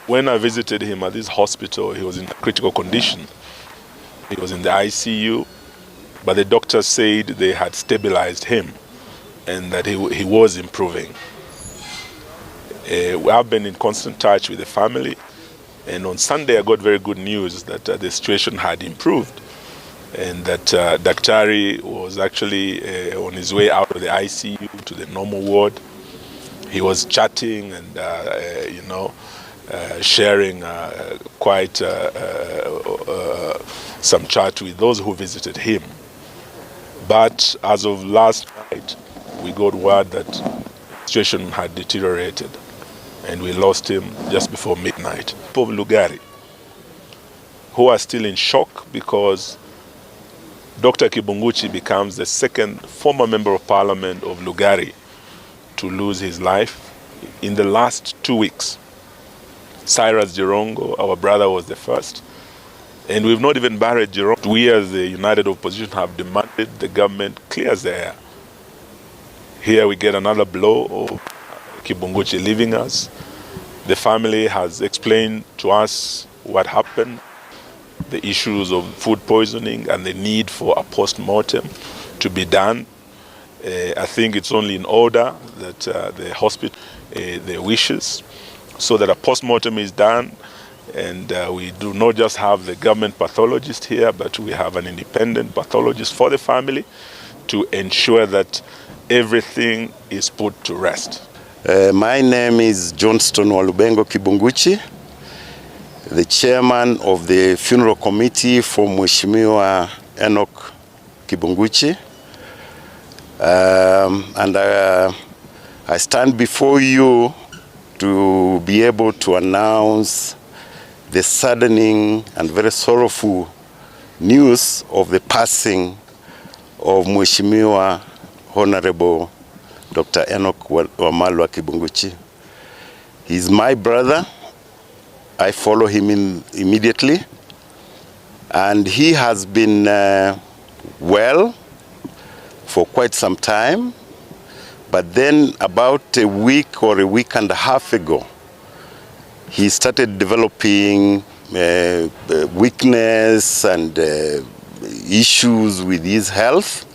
When I visited him at this hospital, he was in critical condition. He was in the ICU, but the doctors said they had stabilized him and that he was improving. We have been in constant touch with the family, and on Sunday I got very good news that the situation had improved and that Daktari was actually on his way out of the ICU to the normal ward. He was chatting and, sharing quite some chat with those who visited him. But as of last night, we got word that the situation had deteriorated and we lost him just before midnight. People of Lugari, who are still in shock because Dr. Kubunguchy becomes the second former member of parliament of Lugari to lose his life in the last 2 weeks. Cyrus Jirongo, our brother, was the first. And we've not even buried Jirongo. We as the United Opposition have demanded the government clears the air. Here we get another blow of Kubunguchy leaving us. The family has explained to us what happened, the issues of food poisoning and the need for a post-mortem to be done. I think it's only in order that the hospital their wishes so that a post-mortem is done, and we do not just have the government pathologist here, but we have an independent pathologist for the family to ensure that everything is put to rest. My name is Johnston Walubengo Kubunguchy, the chairman of the funeral committee for Mheshimiwa Enoch Kubunguchy. And I stand before you to be able to announce the saddening and very sorrowful news of the passing of Mheshimiwa Honorable Dr. Enoch Kubunguchy. He's my brother. I follow him immediately, and he has been well for quite some time. But then about a week or a week and a half ago, he started developing weakness and issues with his health.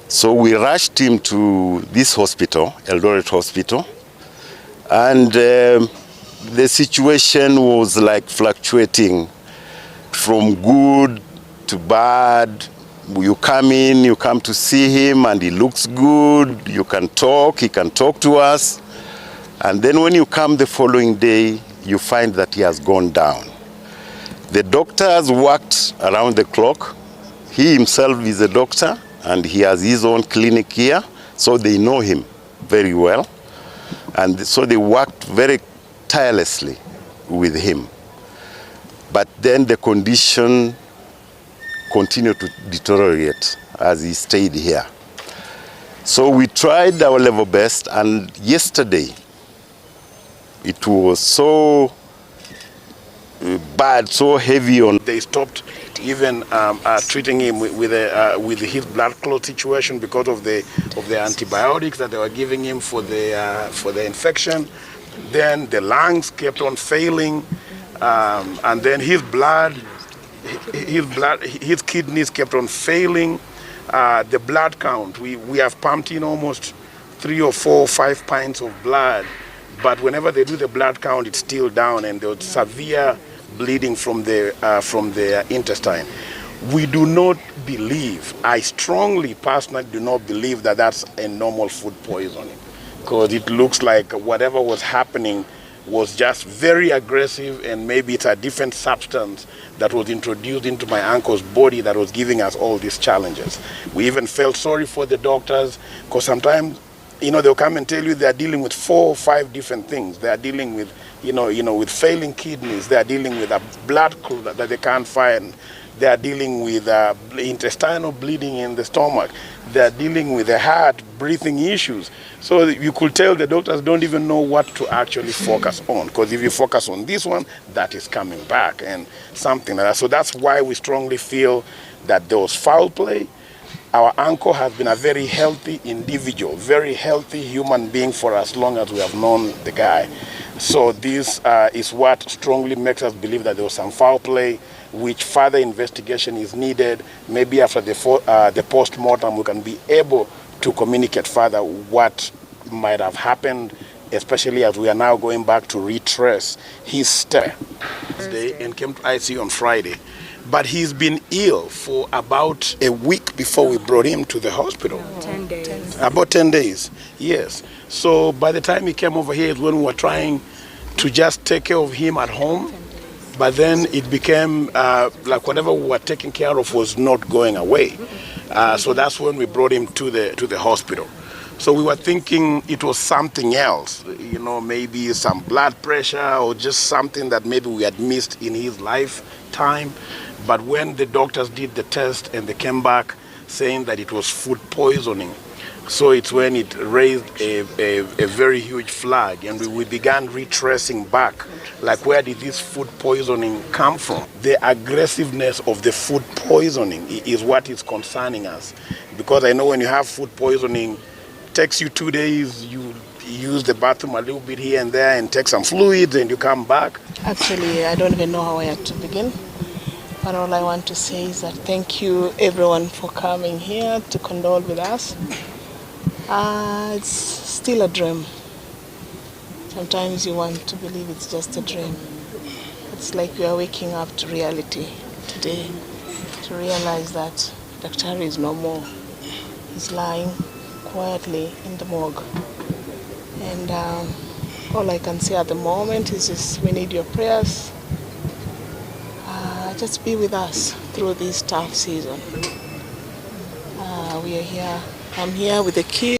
So we rushed him to this hospital, Eldoret Hospital, and the situation was like fluctuating from good to bad. You come in, you come to see him, and he looks good. You can talk, he can talk to us. And then when you come the following day, you find that he has gone down. The doctors worked around the clock. He himself is a doctor, and he has his own clinic here, so they know him very well. And so they worked very tirelessly with him. But then the condition continued to deteriorate as he stayed here. So we tried our level best, and yesterday it was so bad, so heavy on. They stopped even treating him with his blood clot situation because of the antibiotics that they were giving him for the infection. Then the lungs kept on failing, and then his kidneys kept on failing. The blood count, we have pumped in almost 3 or 4 or 5 pints of blood, but whenever they do the blood count, it's still down, and there was severe bleeding from the intestine. We do not believe, I strongly personally do not believe that that's a normal food poisoning, because it looks like whatever was happening was just very aggressive, and maybe it's a different substance that was introduced into my uncle's body that was giving us all these challenges. We even felt sorry for the doctors, because sometimes, they'll come and tell you they're dealing with 4 or 5 different things. They're dealing with, with failing kidneys. They're dealing with a blood clot that they can't find. They're dealing with intestinal bleeding in the stomach. They're dealing with the heart, breathing issues. So you could tell the doctors don't even know what to actually focus on, because if you focus on this one, that is coming back and something like that. So that's why we strongly feel that there was foul play. Our uncle has been a very healthy individual, very healthy human being for as long as we have known the guy. So this is what strongly makes us believe that there was some foul play, which further investigation is needed. Maybe after the post-mortem, we can be able to communicate further what might have happened, especially as we are now going back to retrace his step. And came to ICU on Friday. But he's been ill for about a week before we brought him to the hospital. 10 days. About 10 days, yes. So by the time he came over here is when we were trying to just take care of him at home. But then it became like whatever we were taking care of was not going away. So that's when we brought him to the hospital. So we were thinking it was something else, you know, maybe some blood pressure or just something that maybe we had missed in his lifetime. But when the doctors did the test and they came back saying that it was food poisoning, so it's when it raised a very huge flag, and we began retracing back, like where did this food poisoning come from? The aggressiveness of the food poisoning is what is concerning us, because I know when you have food poisoning, it takes you 2 days, you use the bathroom a little bit here and there and take some fluids and you come back. Actually, I don't even know how I have to begin. But all I want to say is that thank you everyone for coming here to condole with us. It's still a dream. Sometimes you want to believe it's just a dream. It's like we are waking up to reality today, to realize that Dr. is no more. He's lying quietly in the morgue. And all I can say at the moment is just we need your prayers. Just be with us through this tough season. We are here. I'm here with the kids.